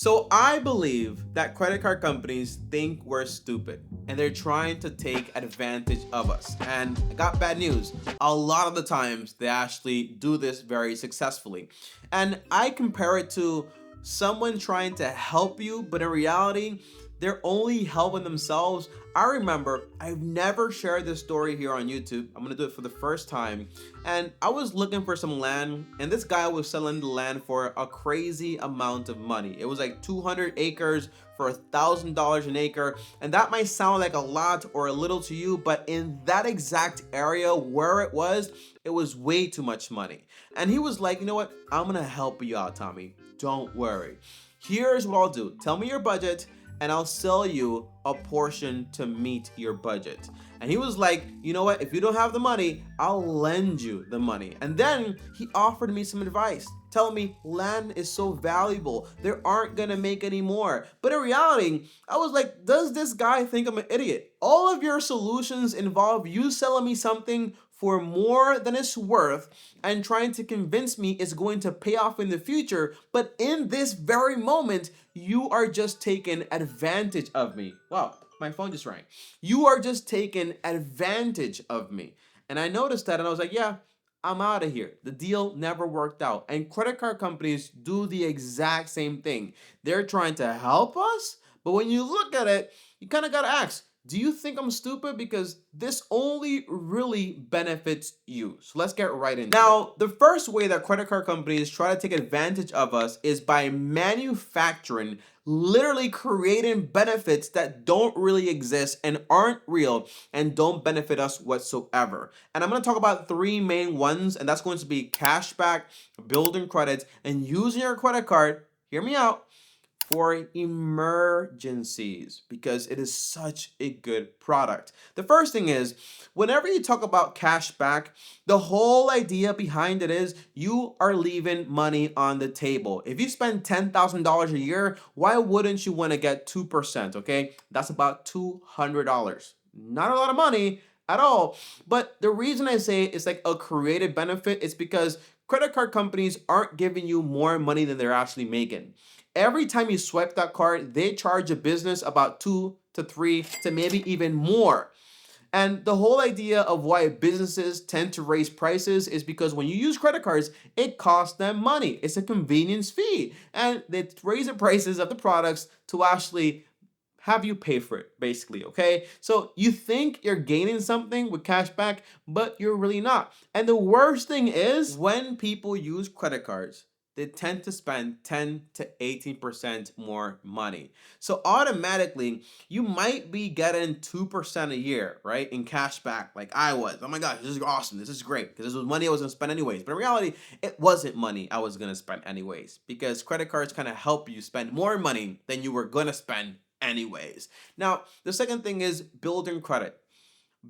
So I believe that credit card companies think we're stupid and they're trying to take advantage of us. And I got bad news. A lot of the times they actually do this very successfully. And I compare it to someone trying to help you, but in reality, they're only helping themselves. I remember I've never shared this story here on YouTube. I'm gonna do it for the first time. And I was looking for some land, and this guy was selling the land for a crazy amount of money. It was like 200 acres for $1,000 an acre. And that might sound like a lot or a little to you, but in that exact area where it was way too much money. And he was like, you know what? I'm gonna help you out, Tommy. Don't worry. Here's what I'll do. Tell me your budget and I'll sell you a portion to meet your budget. And he was like, you know what? If you don't have the money, I'll lend you the money. And then he offered me some advice, telling me land is so valuable. They aren't gonna make any more. But in reality, I was like, does this guy think I'm an idiot? All of your solutions involve you selling me something for more than it's worth and trying to convince me it's going to pay off in the future. But in this very moment, you are just taking advantage of me. Wow, my phone just rang. You are just taking advantage of me. And I noticed that and I was like, yeah, I'm out of here. The deal never worked out. And credit card companies do the exact same thing. They're trying to help us, but when you look at it, you kind of got to ask, do you think I'm stupid? Because this only really benefits you. So let's get right into it. Now, the first way that credit card companies try to take advantage of us is by manufacturing, literally creating benefits that don't really exist and aren't real and don't benefit us whatsoever. And I'm going to talk about three main ones, and that's going to be cashback, building credits, and using your credit card, hear me out, for emergencies because it is such a good product. The first thing is, whenever you talk about cash back, the whole idea behind it is you are leaving money on the table. If you spend $10,000 a year, why wouldn't you want to get 2%? Okay, that's about $200. Not a lot of money at all. But the reason I say it's like a creative benefit is because credit card companies aren't giving you more money than they're actually making. Every time you swipe that card, they charge a business about 2 to 3 to maybe even more. And the whole idea of why businesses tend to raise prices is because when you use credit cards, it costs them money. It's a convenience fee. And they raise the prices of the products to actually have you pay for it, basically, okay? So you think you're gaining something with cashback, but you're really not. And the worst thing is when people use credit cards, they tend to spend 10 to 18% more money. So automatically, you might be getting 2% a year, right? In cash back, like I was. Oh my gosh, this is awesome. This is great. Because this was money I was gonna spend anyways. But in reality, it wasn't money I was gonna spend anyways. Because credit cards kind of help you spend more money than you were gonna spend anyways. Now, the second thing is building credit.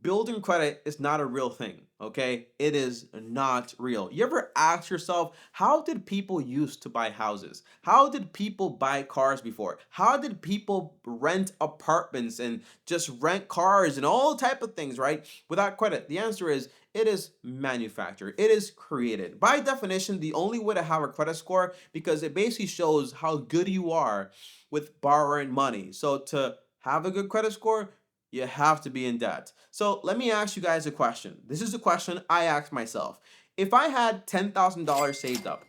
Building credit is not a real thing, okay? It is not real. You ever ask yourself, how did people used to buy houses? How did people buy cars before? How did people rent apartments and just rent cars and all type of things, right? Without credit. The answer is it is manufactured. It is created. By definition, the only way to have a credit score because it basically shows how good you are with borrowing money. So to have a good credit score, you have to be in debt. So let me ask you guys a question. This is a question I asked myself. If I had $10,000 saved up,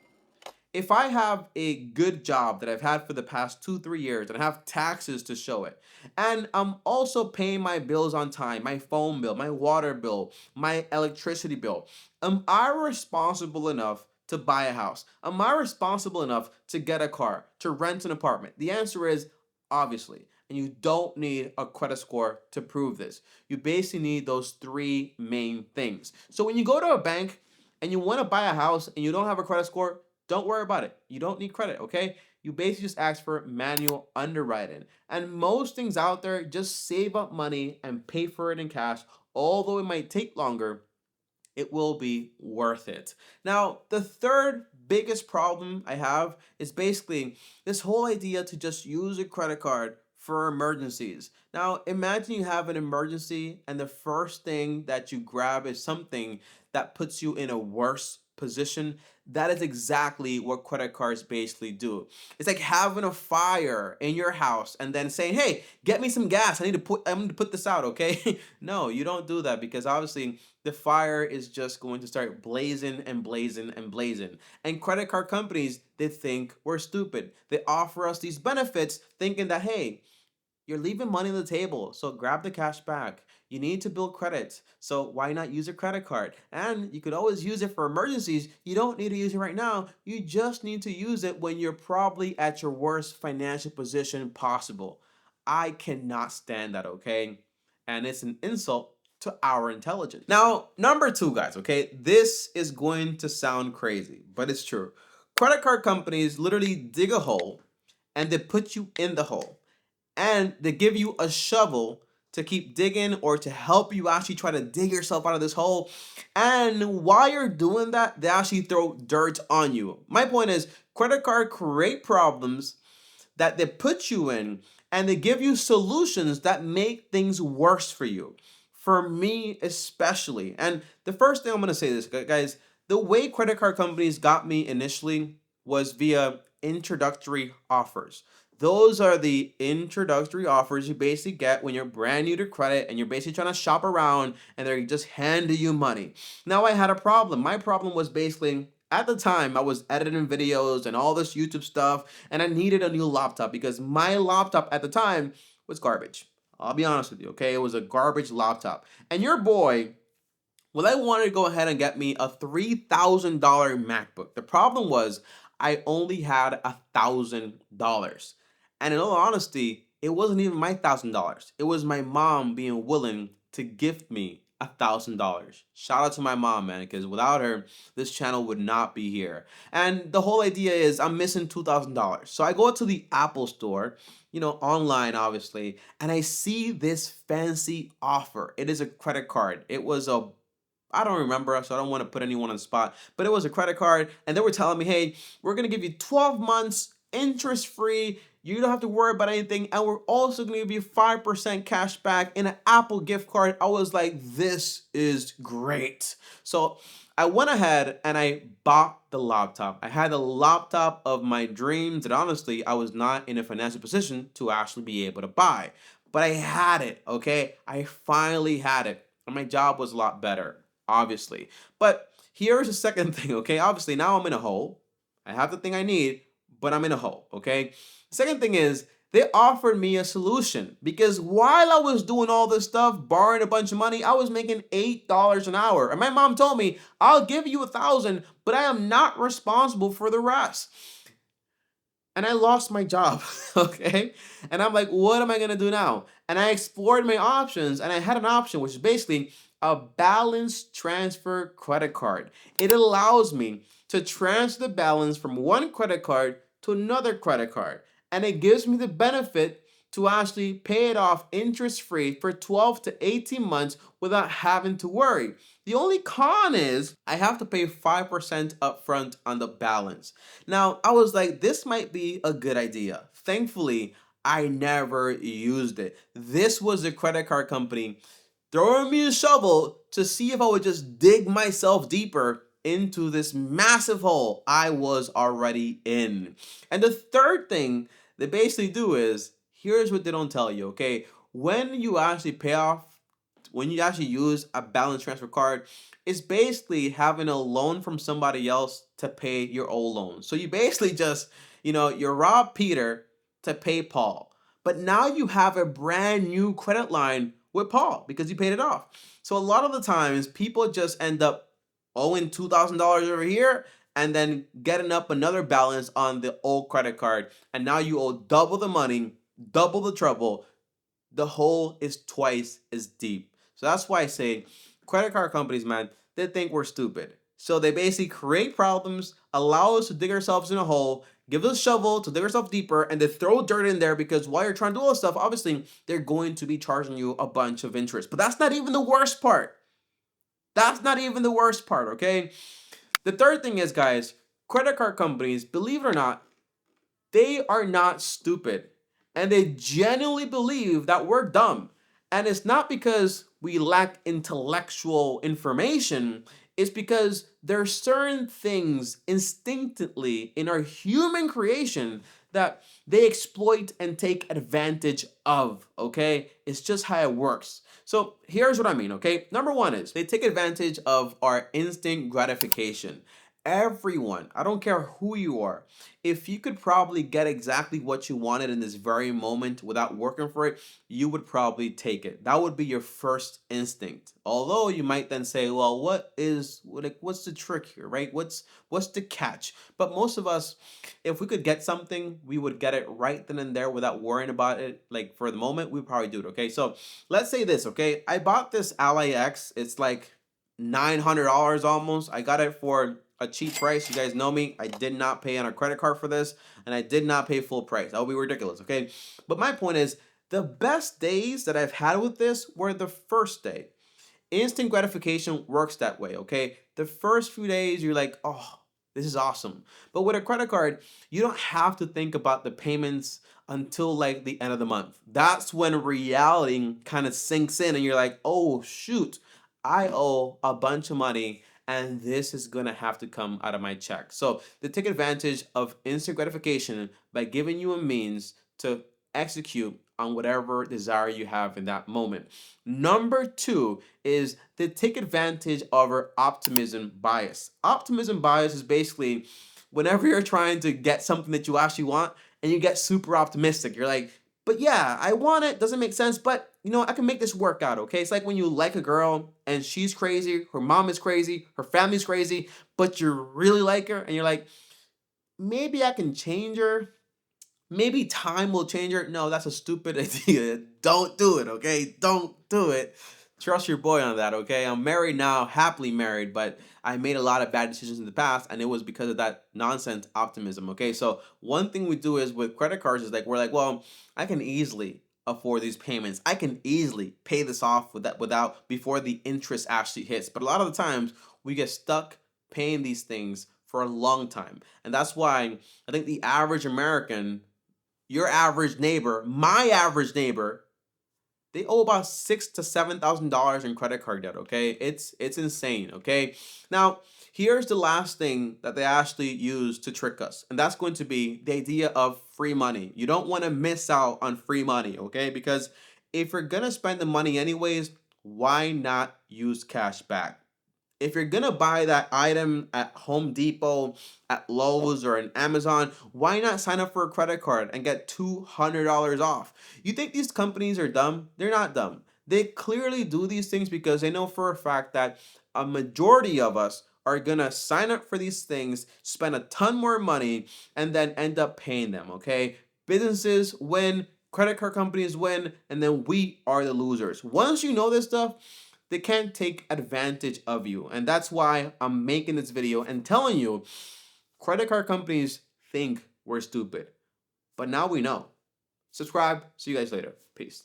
if I have a good job that I've had for the past 2, 3 years and I have taxes to show it, and I'm also paying my bills on time, my phone bill, my water bill, my electricity bill, am I responsible enough to buy a house? Am I responsible enough to get a car, to rent an apartment? The answer is obviously. And you don't need a credit score to prove this. You basically need those three main things. So when you go to a bank and you want to buy a house and you don't have a credit score, don't worry about it. You don't need credit, okay? You basically just ask for manual underwriting. And most things out there, just save up money and pay for it in cash. Although it might take longer, it will be worth it. Now, the third biggest problem I have is basically this whole idea to just use a credit card for emergencies. Now, imagine you have an emergency and the first thing that you grab is something that puts you in a worse position, that is exactly what credit cards basically do. It's like having a fire in your house and then saying, "Hey, get me some gas. I need to put this out, okay?" No, you don't do that because obviously the fire is just going to start blazing and blazing and blazing. And credit card companies, they think we're stupid. They offer us these benefits thinking that, hey, you're leaving money on the table, so grab the cash back. You need to build credit, so why not use a credit card? And you could always use it for emergencies. You don't need to use it right now. You just need to use it when you're probably at your worst financial position possible. I cannot stand that, okay? And it's an insult to our intelligence. Now, number two, guys, okay? This is going to sound crazy, but it's true. Credit card companies literally dig a hole and they put you in the hole, and they give you a shovel to keep digging or to help you actually try to dig yourself out of this hole. And while you're doing that, they actually throw dirt on you. My point is, credit card create problems that they put you in, and they give you solutions that make things worse for you. For me especially. And the first thing I'm going to say this, guys, the way credit card companies got me initially was via introductory offers. Those are the introductory offers you basically get when you're brand new to credit and you're basically trying to shop around and they're just handing you money. Now, I had a problem. My problem was basically, at the time, I was editing videos and all this YouTube stuff, and I needed a new laptop because my laptop at the time was garbage. I'll be honest with you, okay? It was a garbage laptop. And your boy, well, I wanted to go ahead and get me a $3,000 MacBook. The problem was I only had $1,000. And in all honesty, it wasn't even my $1,000. It was my mom being willing to gift me $1,000. Shout out to my mom, man, because without her, this channel would not be here. And the whole idea is I'm missing $2,000. So I go to the Apple store, online, obviously, and I see this fancy offer. It is a credit card. It was I don't remember, so I don't want to put anyone on the spot, but it was a credit card, and they were telling me, hey, we're going to give you 12 months interest free. You don't have to worry about anything, and we're also going to give you 5% cash back in an Apple gift card. I was like, this is great. So I went ahead and I bought the laptop. I had the laptop of my dreams that honestly, I was not in a financial position to actually be able to buy. But I had it, okay? I finally had it. And my job was a lot better, obviously. But here's the second thing, okay? Obviously, now I'm in a hole. I have the thing I need, but I'm in a hole, okay? Second thing is, they offered me a solution because while I was doing all this stuff, borrowing a bunch of money, I was making $8 an hour. And my mom told me, I'll give you $1,000, but I am not responsible for the rest. And I lost my job, okay? And I'm like, what am I gonna do now? And I explored my options, and I had an option, which is basically a balance transfer credit card. It allows me to transfer the balance from one credit card to another credit card. And it gives me the benefit to actually pay it off interest-free for 12 to 18 months without having to worry. The only con is I have to pay 5% upfront on the balance. Now, I was like, this might be a good idea. Thankfully, I never used it. This was the credit card company throwing me a shovel to see if I would just dig myself deeper into this massive hole I was already in. And the third thing they basically do is, here's what they don't tell you, okay? When you actually use a balance transfer card, it's basically having a loan from somebody else to pay your old loan. So you basically just, you rob Peter to pay Paul. But now you have a brand new credit line with Paul because you paid it off. So a lot of the times people just end up owing $2,000 over here and then getting up another balance on the old credit card. And now you owe double the money, double the trouble. The hole is twice as deep. So that's why I say credit card companies, man, they think we're stupid. So they basically create problems, allow us to dig ourselves in a hole, give us a shovel to dig ourselves deeper, and they throw dirt in there because while you're trying to do all this stuff, obviously, they're going to be charging you a bunch of interest. But that's not even the worst part. That's not even the worst part, okay? The third thing is, guys, credit card companies, believe it or not, they are not stupid. And they genuinely believe that we're dumb. And it's not because we lack intellectual information. It's because there are certain things instinctively in our human creation that they exploit and take advantage of, okay? It's just how it works. So here's what I mean, okay? Number one is they take advantage of our instant gratification. Everyone, I don't care who you are, if you could probably get exactly what you wanted in this very moment without working for it, you would probably take it. That would be your first instinct. Although you might then say, well, what's the trick here, right? What's the catch? But most of us, if we could get something, we would get it right then and there without worrying about it. Like for the moment, we'd probably do it, okay? So let's say this, okay? I bought this Ally X. It's like $900 almost. I got it for a cheap price. You guys know me. I did not pay on a credit card for this, and I did not pay full price. That would be ridiculous, okay? But my point is, the best days that I've had with this were the first day. Instant gratification works that way, okay? The first few days, you're like, oh, this is awesome. But with a credit card, you don't have to think about the payments until like the end of the month. That's when reality kind of sinks in and you're like, oh, shoot, I owe a bunch of money and this is gonna have to come out of my check. So they take advantage of instant gratification by giving you a means to execute on whatever desire you have in that moment. Number two is they take advantage of our optimism bias. Optimism bias is basically whenever you're trying to get something that you actually want and you get super optimistic. You're like, but yeah, I want it, doesn't make sense, but you know, I can make this work out, okay? It's like when you like a girl and she's crazy, her mom is crazy, her family's crazy, but you really like her and you're like, maybe I can change her. Maybe time will change her. No, that's a stupid idea. Don't do it, okay? Don't do it. Trust your boy on that, okay? I'm married now, happily married, but I made a lot of bad decisions in the past, and it was because of that nonsense optimism, okay? So one thing we do is with credit cards is like, we're like, well, I can easily afford these payments. I can easily pay this off without before the interest actually hits. But a lot of the times we get stuck paying these things for a long time. And that's why I think the average American, your average neighbor, my average neighbor, they owe about $6,000 to $7,000 in credit card debt, okay? It's insane, okay? Now, here's the last thing that they actually use to trick us, and that's going to be the idea of free money. You don't want to miss out on free money, okay? Because if you're gonna spend the money anyways, why not use cash back? If you're gonna buy that item at Home Depot, at Lowe's, or in Amazon, why not sign up for a credit card and get $200 off? You think these companies are dumb? They're not dumb. They clearly do these things because they know for a fact that a majority of us are gonna sign up for these things, spend a ton more money, and then end up paying them, okay? Businesses win, credit card companies win, and then we are the losers. Once you know this stuff, they can't take advantage of you. And that's why I'm making this video and telling you credit card companies think we're stupid. But now we know. Subscribe. See you guys later. Peace.